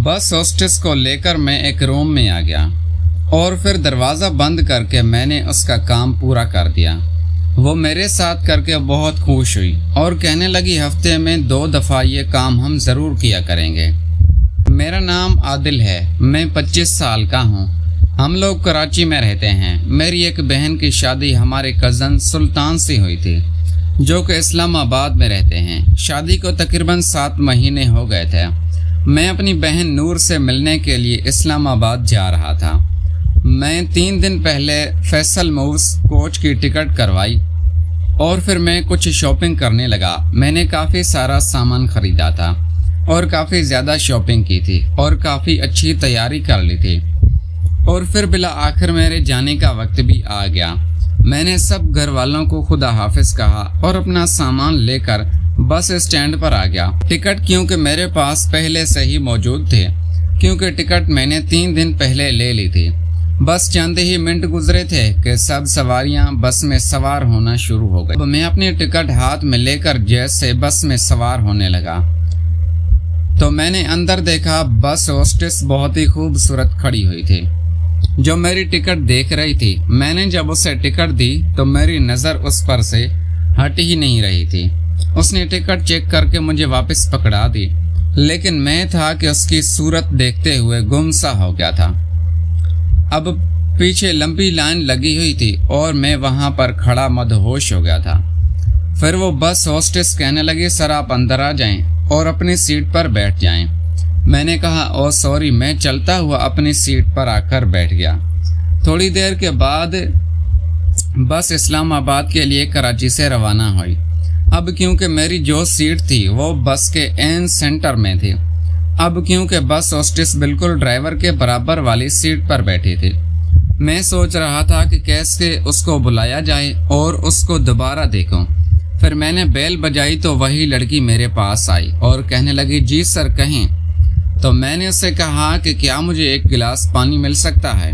बस होस्टेस को लेकर मैं एक रूम में आ गया और फिर दरवाज़ा बंद करके मैंने उसका काम पूरा कर दिया। वो मेरे साथ करके बहुत खुश हुई और कहने लगी हफ्ते में 2 दफ़ा ये काम हम ज़रूर किया करेंगे। मेरा नाम आदिल है, मैं 25 साल का हूँ। हम लोग कराची में रहते हैं। मेरी एक बहन की शादी हमारे कज़न सुल्तान से हुई थी जो कि इस्लामाबाद में रहते हैं। शादी को तकरीबन 7 महीने हो गए थे। मैं अपनी बहन नूर से मिलने के लिए इस्लामाबाद जा रहा था। मैं 3 दिन पहले फैसल मूव्स कोच की टिकट करवाई और फिर मैं कुछ शॉपिंग करने लगा। मैंने काफ़ी सारा सामान ख़रीदा था और काफ़ी ज़्यादा शॉपिंग की थी और काफ़ी अच्छी तैयारी कर ली थी और फिर बिला आखिर मेरे जाने का वक्त भी आ गया। मैंने सब घर वालों को खुदा हाफिज कहा और अपना सामान लेकर बस स्टैंड पर आ गया। टिकट क्योंकि मेरे पास पहले से ही मौजूद थे, क्योंकि टिकट मैंने 3 दिन पहले ले ली थी। बस चंद ही मिनट गुजरे थे कि सब सवारियां बस में सवार होना शुरू हो गई। मैं अपनी टिकट हाथ में लेकर जैसे बस में सवार होने लगा तो मैंने अंदर देखा बस होस्टेस बहुत ही खूबसूरत खड़ी हुई थी जो मेरी टिकट देख रही थी। मैंने जब उसे टिकट दी तो मेरी नज़र उस पर से हट ही नहीं रही थी। उसने टिकट चेक करके मुझे वापस पकड़ा दी, लेकिन मैं था कि उसकी सूरत देखते हुए गुमसा हो गया था। अब पीछे लंबी लाइन लगी हुई थी और मैं वहां पर खड़ा मदहोश हो गया था। फिर वो बस होस्टेस कहने लगी सर आप अंदर आ जाएं और अपनी सीट पर बैठ जाएं। मैंने कहा ओ सॉरी, मैं चलता हुआ अपनी सीट पर आकर बैठ गया। थोड़ी देर के बाद बस इस्लामाबाद के लिए कराची से रवाना हुई। अब क्योंकि मेरी जो सीट थी वो बस के एन सेंटर में थी, अब क्योंकि बस होस्टेस बिल्कुल ड्राइवर के बराबर वाली सीट पर बैठी थी, मैं सोच रहा था कि कैसे उसको बुलाया जाए और उसको दोबारा देखूं। फिर मैंने बेल बजाई तो वही लड़की मेरे पास आई और कहने लगी जी सर कहें। तो मैंने उससे कहा कि क्या मुझे 1 गिलास पानी मिल सकता है।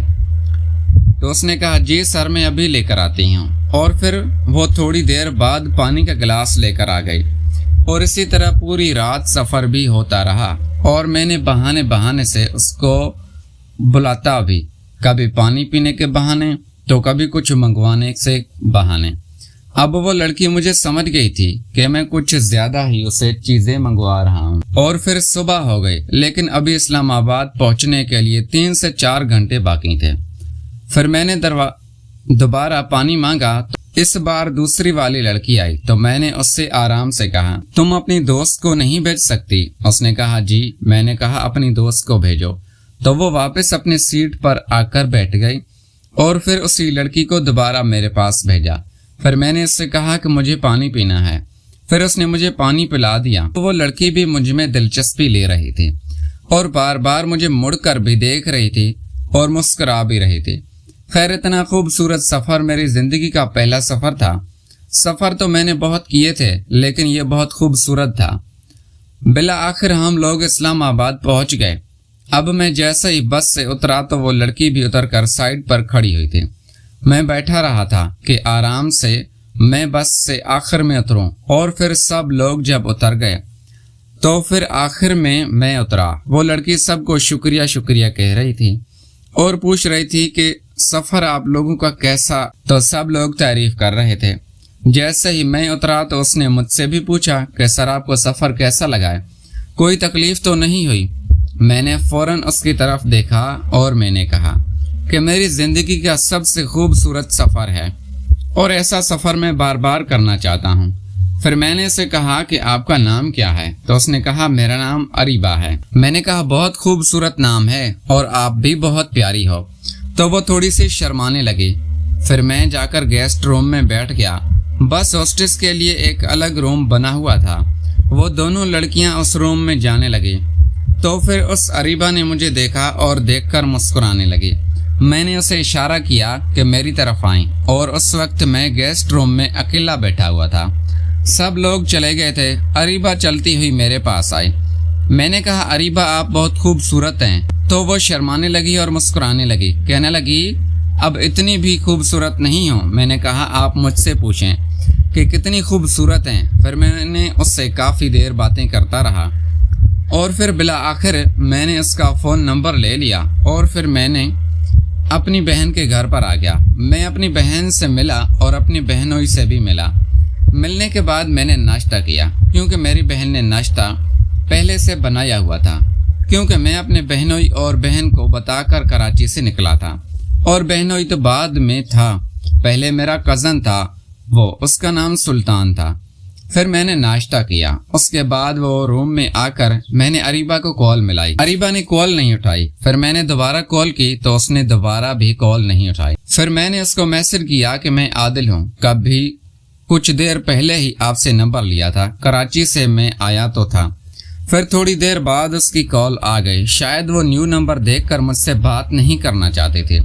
तो उसने कहा जी सर मैं अभी लेकर आती हूँ। और फिर वो थोड़ी देर बाद पानी का गिलास लेकर आ गई और इसी तरह पूरी रात सफ़र भी होता रहा और मैंने बहाने बहाने से उसको बुलाता भी, कभी पानी पीने के बहाने तो कभी कुछ मंगवाने से बहाने। अब वो लड़की मुझे समझ गई थी कि मैं कुछ ज़्यादा ही उसे चीज़ें मंगवा रहा हूँ। और फिर सुबह हो गई, लेकिन अभी इस्लामाबाद पहुँचने के लिए 3 से 4 घंटे बाकी थे। फिर मैंने दोबारा पानी मांगा तो इस बार दूसरी वाली लड़की आई तो मैंने उससे आराम से कहा तुम अपनी दोस्त को नहीं भेज सकती। उसने कहा जी। मैंने कहा अपनी दोस्त को भेजो। तो वो वापस अपनी सीट पर आकर बैठ गई और फिर उसी लड़की को दोबारा मेरे पास भेजा। फिर मैंने उससे कहा कि मुझे पानी पीना है। फिर उसने मुझे पानी पिला दिया। तो वो लड़की भी मुझ में दिलचस्पी ले रही थी और बार बार मुझे मुड़कर भी देख रही थी और मुस्कुरा भी रही थी। खैर इतना खूबसूरत सफ़र मेरी ज़िंदगी का पहला सफ़र था। सफ़र तो मैंने बहुत किए थे लेकिन ये बहुत खूबसूरत था। बिला आखिर हम लोग इस्लामाबाद पहुंच गए। अब मैं जैसे ही बस से उतरा तो वो लड़की भी उतरकर साइड पर खड़ी हुई थी। मैं बैठा रहा था कि आराम से मैं बस से आखिर में उतरूं और फिर सब लोग जब उतर गए तो फिर आखिर में मैं उतरा। वो लड़की सबको शुक्रिया शुक्रिया कह रही थी और पूछ रही थी कि सफ़र आप लोगों का कैसा, तो सब लोग तारीफ कर रहे थे। जैसे ही मैं उतरा तो उसने मुझसे भी पूछा कि सर आपको सफ़र कैसा लगा है, कोई तकलीफ़ तो नहीं हुई। मैंने फ़ौरन उसकी तरफ देखा और मैंने कहा कि मेरी ज़िंदगी का सबसे खूबसूरत सफ़र है और ऐसा सफ़र मैं बार बार करना चाहता हूँ। फिर मैंने उसे कहा कि आपका नाम क्या है। तो उसने कहा मेरा नाम अरीबा है। मैंने कहा बहुत खूबसूरत नाम है और आप भी बहुत प्यारी हो। तो वो थोड़ी सी शर्माने लगी। फिर मैं जाकर गेस्ट रूम में बैठ गया। बस होस्टेस के लिए एक अलग रूम बना हुआ था। वो दोनों लड़कियां उस रूम में जाने लगी तो फिर उस अरीबा ने मुझे देखा और देखकर मुस्कुराने लगी। मैंने उसे इशारा किया कि मेरी तरफ आएं और उस वक्त मैं गेस्ट रूम में अकेला बैठा हुआ था। सब लोग चले गए थे। अरीबा चलती हुई मेरे पास आई। मैंने कहा अरीबा आप बहुत खूबसूरत हैं। तो वो शर्माने लगी और मुस्कुराने लगी, कहने लगी अब इतनी भी खूबसूरत नहीं हो। मैंने कहा आप मुझसे पूछें कि कितनी खूबसूरत हैं। फिर मैंने उससे काफ़ी देर बातें करता रहा اور پھر بالآخر میں نے اس کا فون نمبر لے لیا اور پھر میں نے اپنی بہن کے گھر پر آ گیا۔ میں اپنی بہن سے ملا اور اپنی بہنوئی سے بھی ملا۔ ملنے کے بعد میں نے ناشتہ کیا کیونکہ میری بہن نے ناشتہ پہلے سے بنایا ہوا تھا، کیونکہ میں اپنے بہنوئی اور بہن کو بتا کر کراچی سے نکلا تھا، اور بہنوئی تو بعد میں تھا، پہلے میرا کزن تھا، اس کا نام سلطان تھا۔ پھر میں نے ناشتہ کیا، اس کے بعد وہ روم میں آ کر میں نے اریبہ کو کال ملائی۔ اریبہ نے کال نہیں اٹھائی۔ پھر میں نے دوبارہ کال کی تو اس نے دوبارہ بھی کال نہیں اٹھائی۔ پھر میں نے اس کو میسج کیا کہ میں عادل ہوں، کبھی کچھ دیر پہلے ہی آپ سے نمبر لیا تھا، کراچی سے میں آیا تو تھا۔ پھر تھوڑی دیر بعد اس کی کال آ گئی، شاید وہ نیو نمبر دیکھ کر مجھ سے بات نہیں کرنا چاہتے تھے۔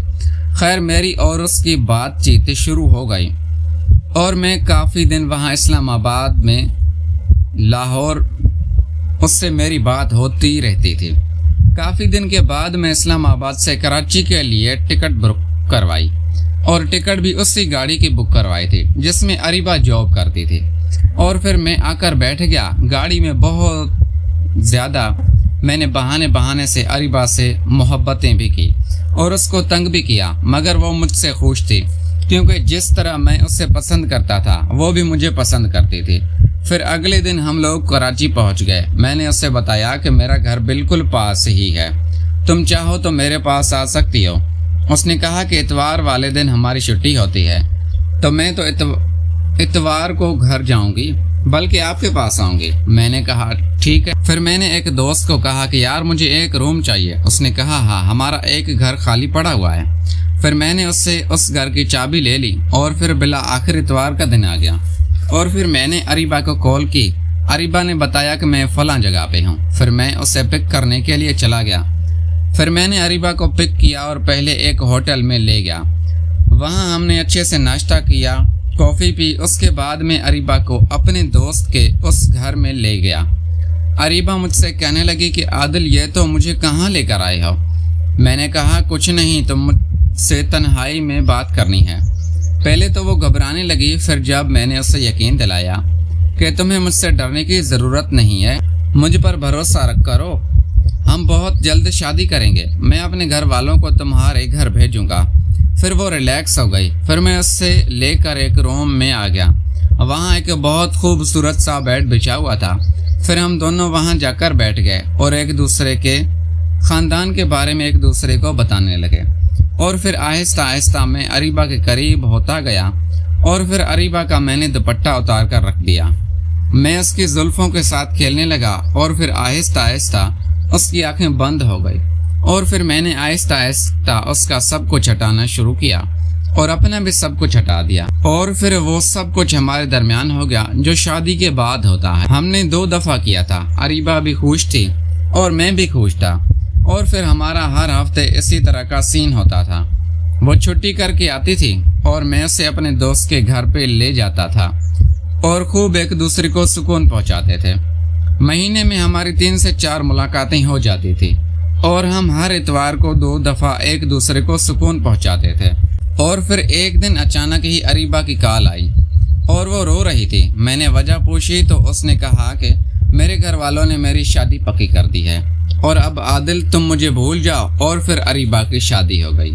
خیر میری اور اس کی بات چیت شروع ہو گئی اور میں کافی دن وہاں اسلام آباد میں لاہور اس سے میری بات ہوتی رہتی تھی۔ کافی دن کے بعد میں اسلام آباد سے کراچی کے لیے ٹکٹ بک کروائی، اور ٹکٹ بھی اسی گاڑی کی بک کروائی تھی جس میں اریبہ جاب کرتی تھی، اور پھر میں آ کر بیٹھ گیا گاڑی میں۔ بہت زیادہ میں نے بہانے سے اریبہ سے محبتیں بھی کی اور اس کو تنگ بھی کیا، مگر وہ مجھ سے خوش تھی کیونکہ جس طرح میں اسے پسند کرتا تھا وہ بھی مجھے پسند کرتی تھی۔ پھر اگلے دن ہم لوگ کراچی پہنچ گئے۔ میں نے اسے بتایا کہ میرا گھر بالکل پاس ہی ہے، تم چاہو تو میرے پاس آ سکتی ہو۔ اس نے کہا کہ اتوار والے دن ہماری چھٹی ہوتی ہے، تو میں تو اتوار کو گھر جاؤں گی، بلکہ آپ کے پاس آؤں گی۔ میں نے کہا ٹھیک ہے۔ پھر میں نے ایک دوست کو کہا کہ یار مجھے ایک روم چاہیے۔ اس نے کہا ہاں ہمارا ایک گھر خالی پڑا ہوا ہے۔ پھر میں نے اس سے اس گھر کی چابی لے لی اور پھر بالآخر اتوار کا دن آ گیا، اور پھر میں نے اریبہ کو کال کی۔ اریبہ نے بتایا کہ میں فلاں جگہ پہ ہوں۔ پھر میں اسے پک کرنے کے لیے چلا گیا۔ پھر میں نے اریبہ کو پک کیا اور پہلے ایک ہوٹل میں لے گیا، وہاں ہم نے اچھے سے ناشتہ کیا، کافی پی۔ اس کے بعد میں اریبہ کو اپنے دوست کے اس گھر میں لے گیا۔ اریبہ مجھ سے کہنے لگی کہ عادل یہ تو مجھے کہاں لے کر آئے ہو؟ میں نے کہا کچھ نہیں، تم مجھ سے تنہائی میں بات کرنی ہے۔ پہلے تو وہ گھبرانے لگی، پھر جب میں نے اسے یقین دلایا کہ تمہیں مجھ سے ڈرنے کی ضرورت نہیں ہے، مجھ پر بھروسہ رکھ کرو، ہم بہت جلد شادی کریں گے، میں اپنے گھر والوں کو تمہارے گھر بھیجوں گا۔ پھر وہ ریلیکس ہو گئی۔ پھر میں اس سے لے کر ایک روم میں آ گیا، وہاں ایک بہت خوبصورت سا بیڈ بچھا ہوا تھا۔ پھر ہم دونوں وہاں جا کر بیٹھ گئے اور ایک دوسرے کے خاندان کے بارے میں ایک دوسرے کو بتانے لگے، اور پھر آہستہ آہستہ میں اریبہ کے قریب ہوتا گیا، اور پھر اریبہ کا میں نے دوپٹہ اتار کر رکھ دیا۔ میں اس کی زلفوں کے ساتھ کھیلنے لگا، اور پھر آہستہ آہستہ اس کی آنکھیں بند ہو گئی، اور پھر میں نے آہستہ آہستہ اس کا سب کچھ ہٹانا شروع کیا اور اپنا بھی سب کچھ ہٹا دیا، اور پھر وہ سب کچھ ہمارے درمیان ہو گیا جو شادی کے بعد ہوتا ہے۔ ہم نے 2 دفعہ کیا تھا، اریبہ بھی خوش تھی اور میں بھی خوش تھا، اور پھر ہمارا ہر ہفتے اسی طرح کا سین ہوتا تھا۔ وہ چھٹی کر کے آتی تھی اور میں اسے اپنے دوست کے گھر پہ لے جاتا تھا، اور خوب ایک دوسرے کو سکون پہنچاتے تھے۔ مہینے میں ہماری 3 سے 4 ملاقاتیں ہو جاتی تھی، اور ہم ہر اتوار کو 2 دفعہ ایک دوسرے کو سکون پہنچاتے تھے۔ اور پھر ایک دن اچانک ہی اریبہ کی کال آئی اور وہ رو رہی تھی۔ میں نے وجہ پوچھی تو اس نے کہا کہ میرے گھر والوں نے میری شادی پکی کر دی ہے، اور اب عادل تم مجھے بھول جاؤ، اور پھر اریبہ کی شادی ہو گئی۔